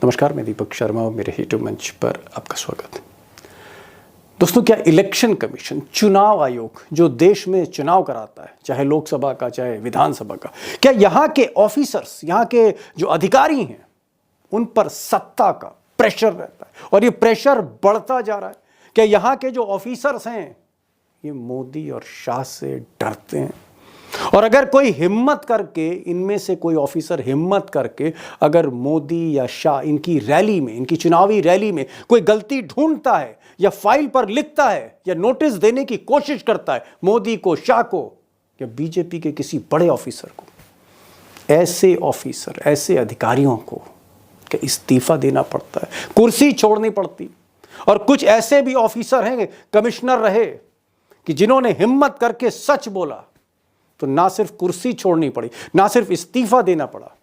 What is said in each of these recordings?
नमस्कार, मैं दीपक शर्मा और मेरे यूट्यूब मंच पर आपका स्वागत है। दोस्तों, क्या इलेक्शन कमीशन, चुनाव आयोग जो देश में चुनाव कराता है, चाहे लोकसभा का चाहे विधानसभा का, क्या यहाँ के ऑफिसर्स, यहाँ के जो अधिकारी हैं, उन पर सत्ता का प्रेशर रहता है और ये प्रेशर बढ़ता जा रहा है? क्या यहाँ के जो ऑफिसर्स हैं ये मोदी और शाह से डरते हैं? और अगर कोई हिम्मत करके, इनमें से कोई ऑफिसर हिम्मत करके अगर मोदी या शाह इनकी रैली में, इनकी चुनावी रैली में कोई गलती ढूंढता है या फाइल पर लिखता है या नोटिस देने की कोशिश करता है मोदी को, शाह को या बीजेपी के किसी बड़े ऑफिसर को, ऐसे ऑफिसर, ऐसे अधिकारियों को क्या इस्तीफा देना पड़ता है, कुर्सी छोड़नी पड़ती? और कुछ ऐसे भी ऑफिसर हैं, कमिश्नर रहे, कि जिन्होंने हिम्मत करके सच बोला तो ना सिर्फ कुर्सी छोड़नी पड़ी, ना सिर्फ इस्तीफा देना पड़ा,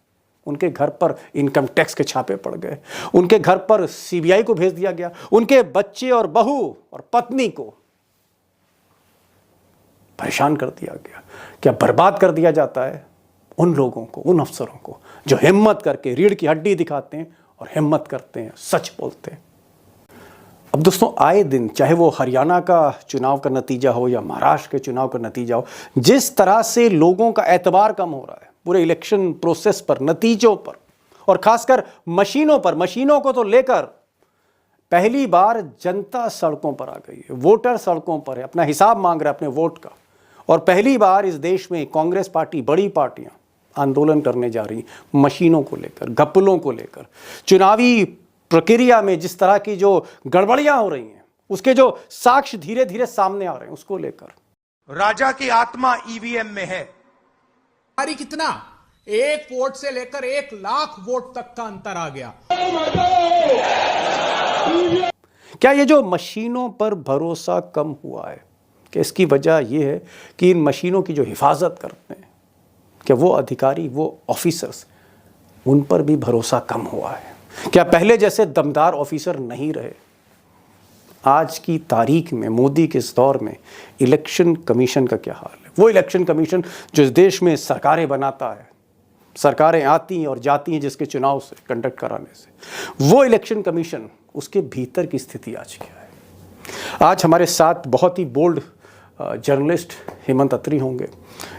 उनके घर पर इनकम टैक्स के छापे पड़ गए, उनके घर पर सीबीआई को भेज दिया गया, उनके बच्चे और बहू और पत्नी को परेशान कर दिया गया। क्या बर्बाद कर दिया जाता है उन लोगों को, उन अफसरों को जो हिम्मत करके रीढ़ की हड्डी दिखाते हैं और हिम्मत करते हैं, सच बोलते हैं। अब दोस्तों, आए दिन, चाहे वो हरियाणा का चुनाव का नतीजा हो या महाराष्ट्र के चुनाव का नतीजा हो, जिस तरह से लोगों का एतबार कम हो रहा है पूरे इलेक्शन प्रोसेस पर, नतीजों पर, और खासकर मशीनों पर, मशीनों को तो लेकर पहली बार जनता सड़कों पर आ गई है, वोटर सड़कों पर है, अपना हिसाब मांग रहा है अपने वोट का। और पहली बार इस देश में कांग्रेस पार्टी, बड़ी पार्टियां आंदोलन करने जा रही मशीनों को लेकर, घपलों को लेकर, चुनावी प्रक्रिया में जिस तरह की जो गड़बड़ियां हो रही हैं, उसके जो साक्ष्य धीरे धीरे सामने आ रहे हैं, उसको लेकर। राजा की आत्मा ईवीएम में है। कितना 1 वोट से लेकर 1 लाख वोट तक का अंतर आ गया। क्या ये जो मशीनों पर भरोसा कम हुआ है, कि इसकी वजह यह है कि इन मशीनों की जो हिफाजत करते हैं, क्या वो अधिकारी, वो ऑफिसर्स, उन पर भी भरोसा कम हुआ है? क्या पहले जैसे दमदार ऑफिसर नहीं रहे? आज की तारीख में, मोदी के इस दौर में, इलेक्शन कमीशन का क्या हाल है? वो इलेक्शन कमीशन जो इस देश में सरकारें बनाता है, सरकारें आती हैं और जाती हैं जिसके चुनाव से, कंडक्ट कराने से, वो इलेक्शन कमीशन, उसके भीतर की स्थिति आज क्या है? आज हमारे साथ बहुत ही बोल्ड जर्नलिस्ट हेमंत अत्री होंगे।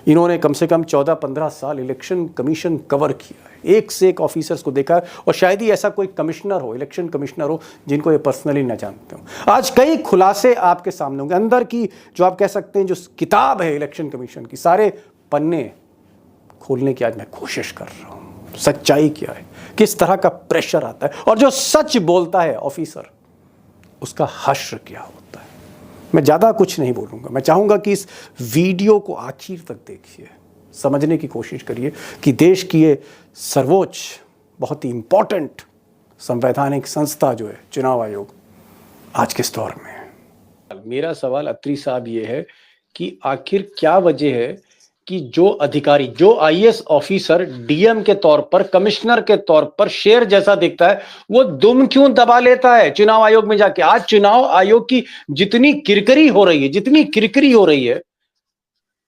इन्होंने कम से कम 14-15 साल इलेक्शन कमीशन कवर किया है, एक से एक ऑफिसर्स को देखा है, और शायद ही ऐसा कोई कमिश्नर हो, इलेक्शन कमिश्नर हो, जिनको ये पर्सनली न जानते हो। आज कई खुलासे आपके सामने होंगे, अंदर की जो आप कह सकते हैं जो किताब है इलेक्शन कमीशन की, सारे पन्ने खोलने की आज मैं कोशिश कर रहा हूँ। सच्चाई क्या है, किस तरह का प्रेशर आता है, और जो सच बोलता है ऑफिसर, उसका हश्र क्या होता है। मैं ज़्यादा कुछ नहीं बोलूँगा, मैं चाहूँगा कि इस वीडियो को आखिर तक देखिए, समझने की कोशिश करिए कि देश की ये सर्वोच्च, बहुत ही इम्पॉर्टेंट संवैधानिक संस्था जो है चुनाव आयोग, आज के इस दौर में है। मेरा सवाल अत्री साहब ये है कि आखिर क्या वजह है कि जो अधिकारी, जो आईएएस ऑफिसर डीएम के तौर पर, कमिश्नर के तौर पर शेर जैसा दिखता है, वो दुम क्यों दबा लेता है चुनाव आयोग में जाके? आज चुनाव आयोग की जितनी किरकिरी हो रही है, जितनी किरकिरी हो रही है,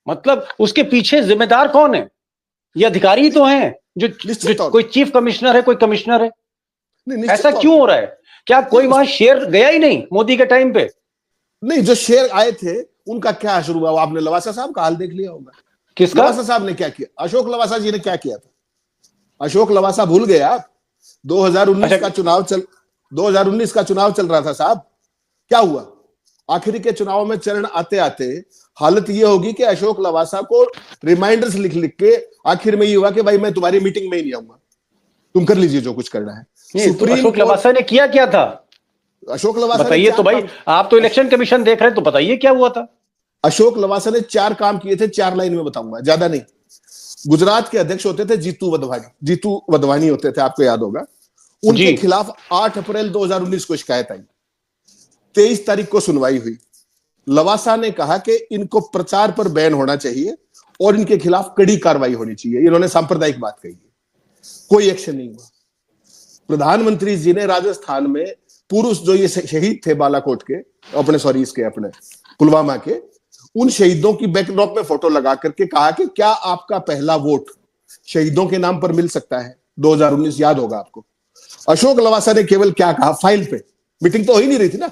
मतलब उसके पीछे जिम्मेदार कौन है? ये अधिकारी तो हैं जो कोई चीफ कमिश्नर है, कोई कमिश्नर है। ऐसा क्यों हो रहा है? क्या कोई वहां शेर गया ही नहीं मोदी के टाइम पे? नहीं, जो शेर आए थे उनका क्या शुरू हुआ? आपने लवासा साहब का हाल देख लिया होगा। किसका? लवासा साहब ने क्या किया? अशोक लवासा जी ने क्या किया था? अशोक लवासा भूल गए आप? 2019 का चुनाव चल रहा था साहब, क्या हुआ? आखिरी के चुनाव में चरण आते आते हालत ये होगी कि अशोक लवासा को रिमाइंडर्स लिख लिख के आखिर में ये हुआ कि भाई मैं तुम्हारी मीटिंग में ही नहीं आऊंगा, तुम कर लीजिए जो कुछ करना है। अशोक लवासा ने किया क्या था? अशोक लवासा बताइए तो भाई, आप तो इलेक्शन कमीशन देख रहे हैं, तो बताइए क्या हुआ था? अशोक लवासा ने 4 काम किए थे, 4 लाइन में बताऊंगा, ज्यादा नहीं। गुजरात के अध्यक्ष होते थे जीतू वधवानी होते थे, आपको याद होगा। उनके खिलाफ 8 अप्रैल 2019 को शिकायत आई, 23 तारीख को सुनवाई हुई। लवासा ने कहा कि इनको प्रचार पर बैन होना चाहिए और इनके खिलाफ कड़ी कार्रवाई होनी चाहिए। इन्होंने सांप्रदायिक बात कही, कोई एक्शन नहीं हुआ। प्रधानमंत्री जी ने राजस्थान में पुरुष जो ये शहीद थे बालाकोट के, अपने पुलवामा के, उन शहीदों की बैकड्रॉप में फोटो लगा करके कहा कि क्या आपका पहला वोट शहीदों के नाम पर मिल सकता है? 2019 याद होगा आपको। अशोक लवासा ने केवल क्या कहा, फाइल पे, मीटिंग तो हो ही नहीं रही थी ना,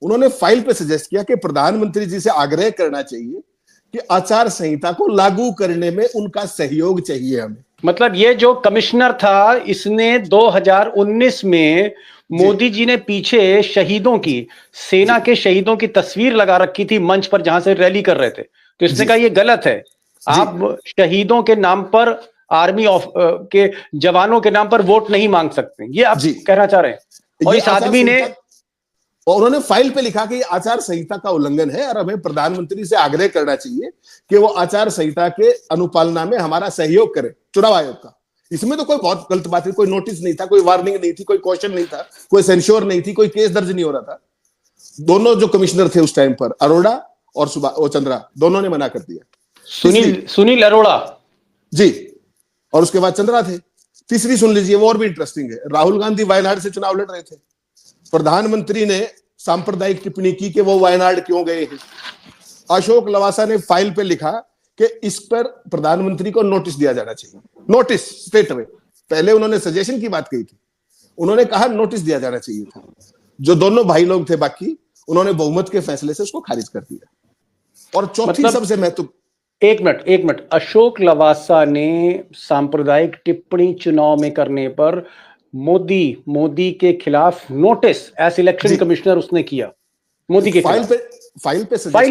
उन्होंने फाइल पे सजेस्ट किया कि प्रधानमंत्री जी से आग्रह करना चाहिए कि आचार संहिता को लागू करने में उनका सहयोग चाहिए हमें। मतलब ये जो कमिश्नर था, इसने 2019 में मोदी जी ने पीछे शहीदों की, सेना के शहीदों की तस्वीर लगा रखी थी मंच पर जहां से रैली कर रहे थे, तो इसने कहा ये गलत है, आप शहीदों के नाम पर, आर्मी के जवानों के नाम पर वोट नहीं मांग सकते, ये आप कहना चाह रहे हैं। और इस आदमी ने, और उन्होंने फाइल पे लिखा कि आचार संहिता का उल्लंघन है और हमें प्रधानमंत्री से आग्रह करना चाहिए कि वो आचार संहिता के अनुपालना में हमारा सहयोग करे, चुनाव आयोग का। इसमें तो कोई बहुत गलत बात है, कोई नोटिस नहीं था, कोई वार्निंग नहीं थी, कोई क्वेश्चन नहीं था, कोई सेंश्योर नहीं थी, कोई केस दर्ज नहीं हो रहा था। दोनों जो कमिश्नर थे उस टाइम पर, अरोड़ा और चंद्रा, दोनों ने मना कर दिया। सुनील अरोड़ा जी, और उसके बाद चंद्रा थे। तीसरी सुन लीजिए, वो और भी इंटरेस्टिंग है। राहुल गांधी वायनाड से चुनाव लड़ रहे थे, प्रधानमंत्री ने सांप्रदायिक टिप्पणी की कि वो वायनाड क्यों गए हैं। अशोक लवासा ने फाइल पे लिखा कि इस पर प्रधानमंत्री को नोटिस दिया जाना चाहिए, नोटिस स्ट्रेट अवे। पहले उन्होंने सजेशन की बात कही थी, उन्होंने कहा नोटिस दिया जाना चाहिए था। जो दोनों भाई लोग थे बाकी, उन्होंने बहुमत के फैसले से उसको खारिज कर दिया। और चौथी सबसे महत्व, एक मिनट, अशोक लवासा ने सांप्रदायिक टिप्पणी चुनाव में करने पर मोदी के खिलाफ नोटिस एज इलेक्शन कमिश्नर उसने किया, मोदी के फाइल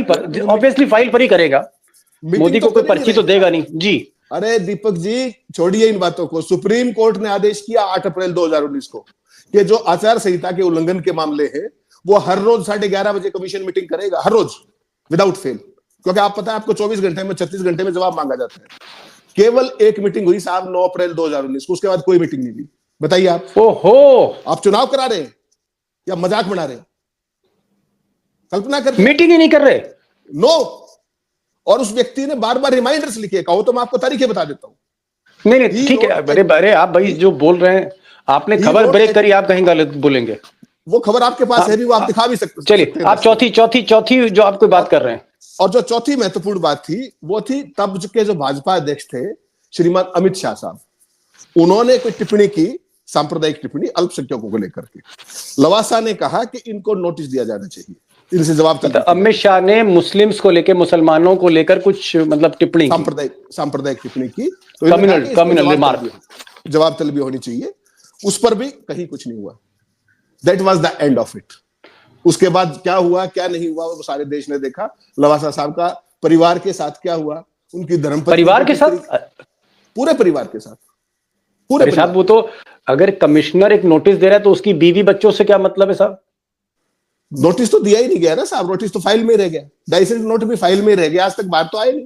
पर ऑब्वियसली फाइल पर ही करेगा, मोदी को कोई पर्ची तो देगा नहीं जी। अरे दीपक जी, छोड़िए इन बातों को। सुप्रीम कोर्ट ने आदेश किया 8 अप्रैल 2019 को कि जो आचार संहिता के उल्लंघन के मामले हैं वो हर रोज 11:30 बजे कमीशन मीटिंग करेगा, हर रोज विदाउट फेल। क्योंकि आप पता है, आपको 24 घंटे में, 36 घंटे में जवाब मांगा जाता है। केवल एक मीटिंग हुई साहब 9 अप्रैल 2019 को, उसके बाद कोई मीटिंग नहीं हुई। बताइए आप, ओहो, आप चुनाव करा रहे हैं या मजाक बना रहे हैं? कल्पना कर, मीटिंग ही नहीं कर रहे। नो। और उस व्यक्ति ने बार बार रिमाइंडर्स लिखे, कहो तो मैं आपको तारीखें बता देता हूं। नहीं ठीक है, अरे आप भाई जो बोल रहे हैं, आपने खबर ब्रेक करी, आप कहीं गलत बोलेंगे। वो खबर आपके पास है भी, वो आप दिखा भी सकते। चलिए, आप चौथी जो आप कोई बात कर रहे हैं। और जो चौथी महत्वपूर्ण बात थी, वो थी तब के जो भाजपा अध्यक्ष थे श्रीमान अमित शाह साहब, उन्होंने कोई टिप्पणी की, सांप्रदायिक टिप्पणी अल्पसंख्यकों को लेकर के। लवासा ने कहा कि इनको नोटिस दिया जाना चाहिए, इनसे जवाब तलब। अमित शाह ने मुस्लिम्स को लेकर, मुसलमानों को लेकर कुछ मतलब टिप्पणी, सांप्रदायिक टिप्पणी की, तो कम्युनल रिमार्क, जवाब तलबी होनी चाहिए। उस पर भी कहीं कुछ नहीं हुआ। That was the end of it. उसके बाद क्या हुआ क्या नहीं हुआ वो सारे देश ने देखा। लवासा साहब का परिवार के साथ क्या हुआ, उनकी धर्मपत्नी, परिवार के साथ, पूरे परिवार के साथ, पूरे साहब। वो तो अगर कमिश्नर एक नोटिस दे रहा है तो उसकी बीवी बच्चों से क्या मतलब है साहब? नोटिस तो दिया ही नहीं गया ना साहब, नोटिस तो फाइल में रह गया, डाइसेंट नोट भी फाइल में रह गया, आज तक बाहर तो आए नहीं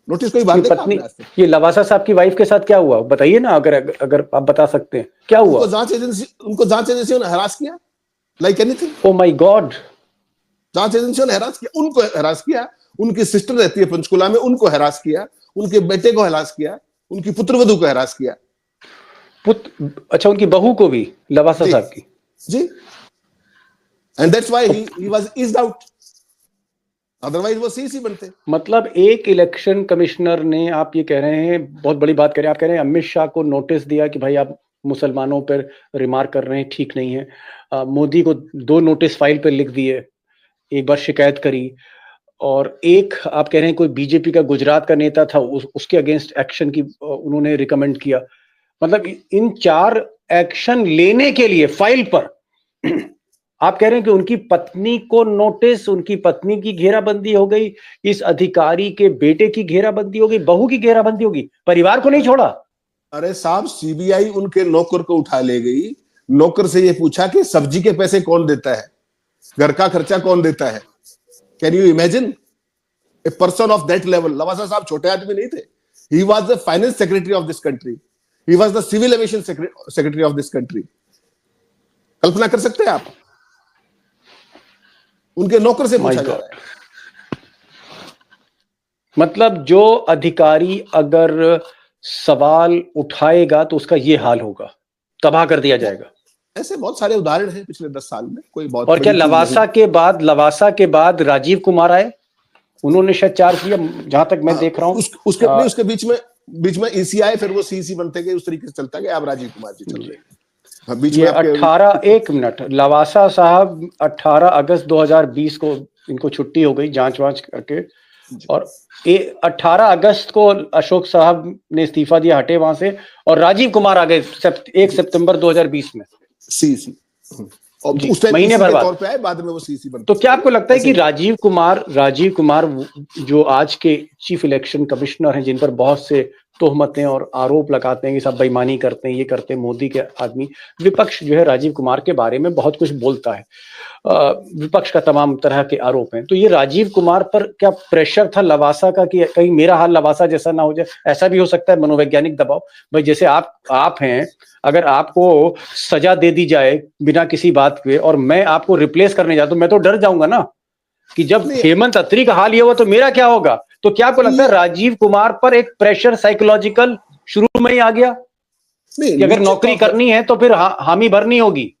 नोटिस। कोई बात पत्नी, ये लवासा साहब की वाइफ के साथ क्या हुआ बताइए ना, अगर आप बता सकते हैं क्या हुआ? उनको जांच एजेंसियों ने हरास किया, like anything. Oh my God, जांच एजेंसियों ने हरास किया, उनको हरास किया। उनकी सिस्टर रहती है पंचकुला में, उनको हरास किया, उनके बेटे को हरास किया, उनकी पुत्रवधू को हरास किया। अच्छा, उनकी बहू को भी, लवासा साहब की जी। And that's why he was eased out, otherwise वो सीसी बनते। मतलब एक इलेक्शन कमिश्नर ने, आप ये कह रहे हैं, बहुत बड़ी बात कह रहे हैं, आप कह रहे हैं अमित शाह को नोटिस दिया कि भाई आप मुसलमानों पर रिमार्क कर रहे हैं, ठीक नहीं है। मोदी को 2 नोटिस फाइल पर लिख दिए, एक बार शिकायत करी, और एक आप कह रहे हैं कोई बीजेपी का गुजरात का नेता था, उसके अगेंस्ट एक्शन की उन्होंने रिकमेंड किया। मतलब इन 4 एक्शन लेने के लिए फाइल पर आप कह रहे हैं कि उनकी पत्नी को नोटिस, उनकी पत्नी की घेराबंदी हो गई, इस अधिकारी के बेटे की घेराबंदी हो गई, बहू की घेराबंदी होगी, परिवार को नहीं छोड़ा। अरे साहब, सीबीआई उनके नौकर को उठा ले गई, नौकर से ये पूछा कि सब्जी के पैसे कौन देता है, घर का खर्चा कौन देता है। Can you imagine a person of that level? Lavasa sahab छोटे आदमी नहीं थे, he was the finance secretary of this country, he was the civil aviation secretary of this country. कल्पना कर सकते हैं आप? उनके नौकर से पूछा जा रहा है। मतलब जो अधिकारी अगर सवाल उठाएगा तो उसका ये हाल होगा, तबाह कर दिया जाएगा। ऐसे बहुत सारे उदाहरण हैं पिछले 10 साल में, कोई बहुत। और क्या लवासा के बाद राजीव कुमार आए, उन्होंने शायद चार्ज किया, जहां तक मैं देख रहा हूं। उसके बीच में ईसी आए, फिर वो सीसी बनते गए, उस तरीके से चलता गया। अब राजीव कुमार जी चल रहे हैं। हाँ, बीच ये में आपके 18 एक मिनट, लवासा साहब 18 अगस्त 2020 को इनको छुट्टी हो गई जांच वांच करके, और 18 अगस्त को अशोक साहब ने इस्तीफा दिया, हटे वहां से, और राजीव कुमार आ गए 1 सितंबर 2020 में सीसी, और जी, उस टाइम महीने पीसी भर के बाद। तौर पे आए, बाद में वो सीसी बन। तो क्या आपको लगता है कि ऐसे- राजीव कुमार जो आज के चीफ इलेक्शन कमिश्नर हैं, जिन पर बहुत से तोहमतें और आरोप लगाते हैं कि सब बेईमानी करते हैं, ये करते हैं, मोदी के आदमी, विपक्ष जो है राजीव कुमार के बारे में बहुत कुछ बोलता है, विपक्ष का तमाम तरह के आरोप हैं, तो ये राजीव कुमार पर क्या प्रेशर था लवासा का कि कहीं मेरा हाल लवासा जैसा ना हो जाए? ऐसा भी हो सकता है, मनोवैज्ञानिक दबाव। भाई जैसे आप हैं, अगर आपको सजा दे दी जाए बिना किसी बात के और मैं आपको रिप्लेस करने जाता हूं, मैं तो डर जाऊंगा ना कि जब हेमंत अत्री का हाल ये हुआ तो मेरा क्या होगा। तो क्या आपको लगता है राजीव कुमार पर एक प्रेशर साइकोलॉजिकल शुरू में ही आ गया कि अगर नौकरी करनी है तो फिर हामी भरनी होगी?